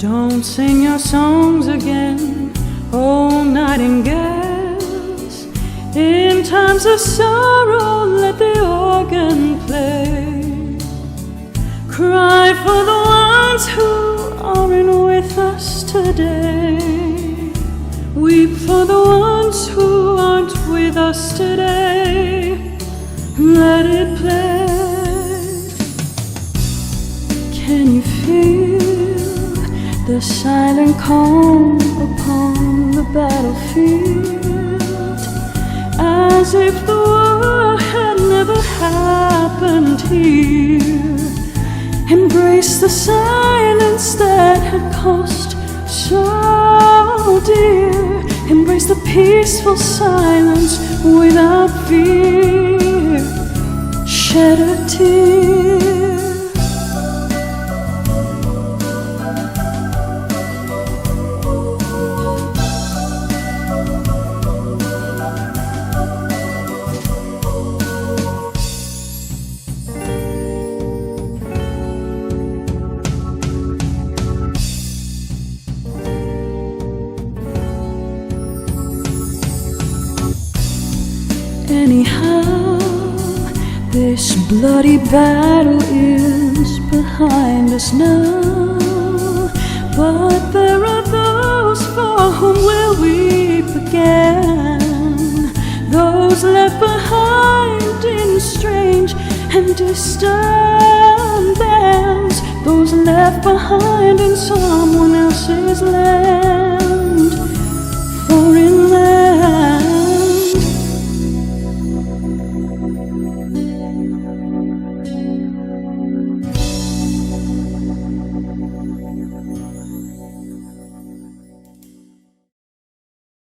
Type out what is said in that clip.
Don't sing your songs again, oh nightingales. In times of sorrow, let the organ play. Cry for the ones who aren't with us today. Weep for the ones who aren't with us today. Let it play. Can you feel the silent calm upon the battlefield, as if the war had never happened here? Embrace the silence that had cost so dear. Embrace the peaceful silence without fear. Shed a tear. Anyhow, this bloody battle is behind us now. But there are those for whom we'll weep again, those left behind in strange and distant lands, those left behind in